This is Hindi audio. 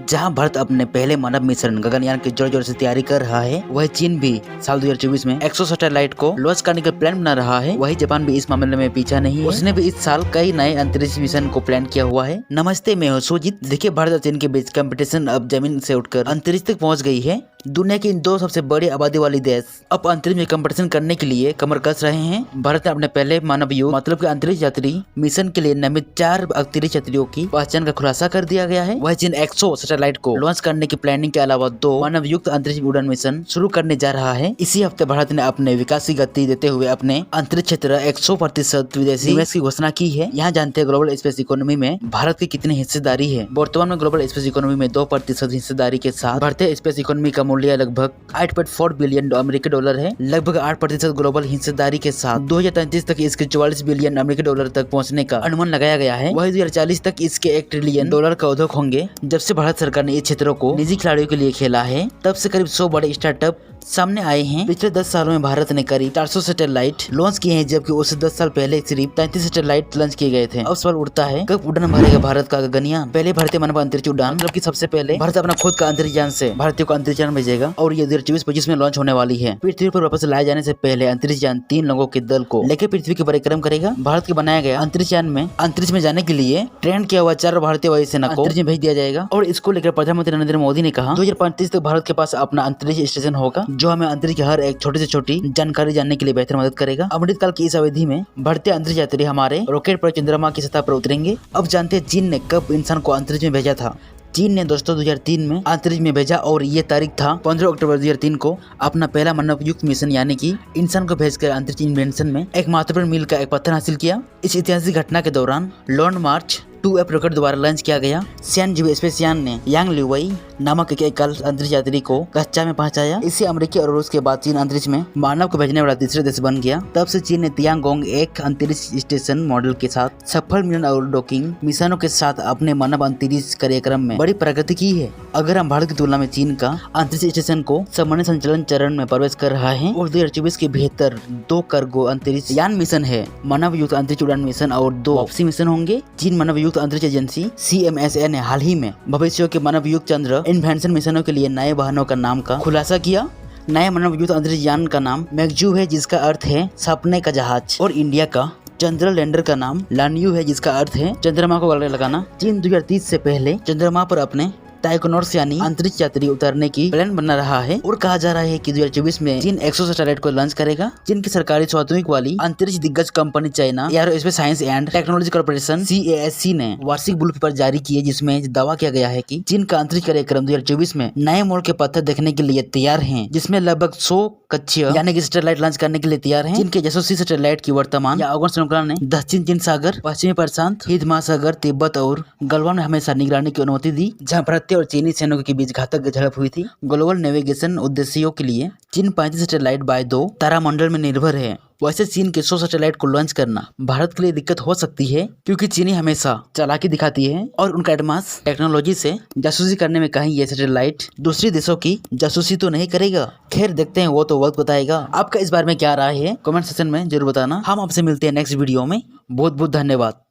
जहां भारत अपने पहले मानव मिशन गगनयान की जोर जोर से तैयारी कर रहा है, वही चीन भी साल 2024 में 100 सैटेलाइट को लॉन्च करने का प्लान बना रहा है। वही जापान भी इस मामले में पीछा नहीं है। उसने भी इस साल कई नए अंतरिक्ष मिशन को प्लान किया हुआ है। नमस्ते, मैं हूं सुजीत। देखिए, भारत और चीन के बीच कंपटीशन अब जमीन से उठकर अंतरिक्ष तक पहुंच गई है। दुनिया के इन दो सबसे बड़ी आबादी वाली देश अब अंतरिक्ष में कंपटीशन करने के लिए कमर कस रहे हैं। भारत ने अपने पहले मानव युग मतलब के अंतरिक्ष यात्री मिशन के लिए नामित 4 अंतरिक्ष यात्रियों की पहचान का खुलासा कर दिया गया है। वह चीन 100 सैटेलाइट को लॉन्च करने की प्लानिंग के अलावा 2 मानव युक्त अंतरिक्ष उड़ान मिशन शुरू करने जा रहा है। इसी हफ्ते भारत ने अपने विकास की गति देते हुए अपने अंतरिक्ष क्षेत्र 100% विदेशी निवेश की घोषणा की है। यहाँ जानते हैं ग्लोबल स्पेस इकोनॉमी में भारत की कितनी हिस्सेदारी है। वर्तमान में ग्लोबल स्पेस इकोनॉमी में 2% हिस्सेदारी के साथ भारतीय स्पेस इकोनॉमी का मूल्य लगभग 8.4 बिलियन अमेरिकी डॉलर है। लगभग 8% ग्लोबल हिस्सेदारी के साथ 2033 तक इसके 44 बिलियन अमेरिकी डॉलर तक पहुंचने का अनुमान लगाया गया है। वही 2040 तक इसके 1 ट्रिलियन डॉलर का उद्योग होंगे। जब से भारत सरकार ने इस क्षेत्रों को निजी खिलाड़ियों के लिए खेला है, तब से करीब 100 बड़े स्टार्टअप सामने आए हैं। पिछले 10 सालों में भारत ने करीब 400 सैटेलाइट लॉन्च किए हैं, जबकि उससे 10 साल पहले सिर्फ 33 सैटेलाइट लॉन्च किए गए थे। अब सवाल उठता है, कब उड़ान भरेगा भारत का गगनयान? पहले भारतीय मानव अंतरिक्ष उड़ान, मतलब कि सबसे पहले भारत अपना खुद का अंतरिक्ष यान से भारतीयों को अंतरिक्ष यान भेजेगा और ये 2024-25 में लॉन्च होने वाली है। पृथ्वी पर वापस लाए जाने से पहले अंतरिक्ष यान 3 लोगों के दल को लेकर पृथ्वी की परिक्रम करेगा। भारत के बनाया गया अंतरिक्ष यान में अंतरिक्ष में जाने के लिए ट्रेन किया हुआ 4 भारतीय वायुसेना को अंतरिक्ष में भेज दिया जाएगा। और इसको लेकर प्रधानमंत्री नरेंद्र मोदी ने कहा 2035 तक भारत के पास अपना अंतरिक्ष स्टेशन होगा, जो हमें अंतरिक्ष हर एक छोटी से छोटी जानकारी जानने के लिए बेहतर मदद करेगा। अमृतकाल की इस अवधि में भारतीय अंतरिक्ष यात्री हमारे रॉकेट पर चंद्रमा की सतह पर उतरेंगे। अब जानते हैं चीन ने कब इंसान को अंतरिक्ष में भेजा था। चीन ने दोस्तों 2003 में अंतरिक्ष में भेजा और ये तारीख था 15 अक्टूबर 2003 को अपना पहला मानव युक्त मिशन यानी कि इंसान को भेजकर अंतरिक्ष इन्वेंशन में एक महत्वपूर्ण मील का एक पत्थर हासिल किया। इस ऐतिहासिक घटना के दौरान लॉन्ग मार्च 2F रॉकेट द्वारा लॉन्च किया गया। शियानजी स्पेस यान ने यांग लिवेई नामक एक अंतरिक्ष यात्री को कक्षा में पहुंचाया। इससे अमेरिकी और रूस के बाद चीन अंतरिक्ष में मानव को भेजने वाला तीसरा देश बन गया। तब से चीन ने तियांगोंग एक अंतरिक्ष स्टेशन मॉडल के साथ सफल मिशन और डॉकिंग मिशनों के साथ अपने मानव अंतरिक्ष कार्यक्रम में बड़ी प्रगति की है। अगर हम भारत की तुलना में चीन का अंतरिक्ष स्टेशन को सामान्य संचालन चरण में प्रवेश कर रहा है और 2024 के बेहतर 2 कार्गो अंतरिक्ष यान मिशन है, मानव युक्त अंतरिक्ष उड़ान मिशन और 2 वापसी मिशन होंगे। चीन मानव युक्त अंतरिक्ष एजेंसी CMSA ने हाल ही में भविष्य के मानव युक्त चंद्र इन्वेंशन मिशनों के लिए नए वाहनों का नाम का खुलासा किया। नए मानव युक्त अंतरिक्ष यान का नाम मैगजू है, जिसका अर्थ है सपने का जहाज, और इंडिया का चंद्र लैंडर का नाम लान्यू है, जिसका अर्थ है चंद्रमा को गले लगाना। चीन 2030 से पहले चंद्रमा पर अपने टाइकोनॉर्स यानी अंतरिक्ष यात्री उतारने की प्लान बना रहा है और कहा जा रहा है कि 2024 में चीन 100 सैटेलाइट को लॉन्च करेगा। चीन की सरकारी स्वामित्व वाली अंतरिक्ष दिग्गज company China aerospace science and technology corporation CASC ने वार्षिक ब्लू पेपर जारी किए, जिसमें दावा किया गया है कि चीन का अंतरिक्ष कार्यक्रम 2024 में नए मोड़ के पत्थर देखने के लिए तैयार है, जिसमें लगभग 100 कक्षीय यानी कि सैटेलाइट लॉन्च करने के लिए तैयार है। चीन के जासूसी सैटेलाइट की वर्तमान या अवगुण श्रृंखला ने दक्षिण चीन सागर, पश्चिमी प्रशांत, हिंद महासागर, तिब्बत और गलवान में हमेशा निगरानी की अनुमति दी, जहां भारतीय और चीनी सेनाओं के बीच घातक झड़प हुई थी। ग्लोबल नेविगेशन उद्देश्यों के लिए चीन 35 सैटेलाइट बाय 2 तारामंडल में निर्भर है। वैसे चीन के 100 सैटेलाइट को लॉन्च करना भारत के लिए दिक्कत हो सकती है, क्योंकि चीनी हमेशा चालाकी दिखाती है और उनका एडवांस टेक्नोलॉजी से जासूसी करने में कहीं ये सैटेलाइट दूसरे देशों की जासूसी तो नहीं करेगा। खैर, देखते हैं, वो तो वक्त बताएगा। आपका इस बारे में क्या राय है, कमेंट सेक्शन में जरूर बताना। हम आपसे मिलते हैं नेक्स्ट वीडियो में। बहुत बहुत धन्यवाद।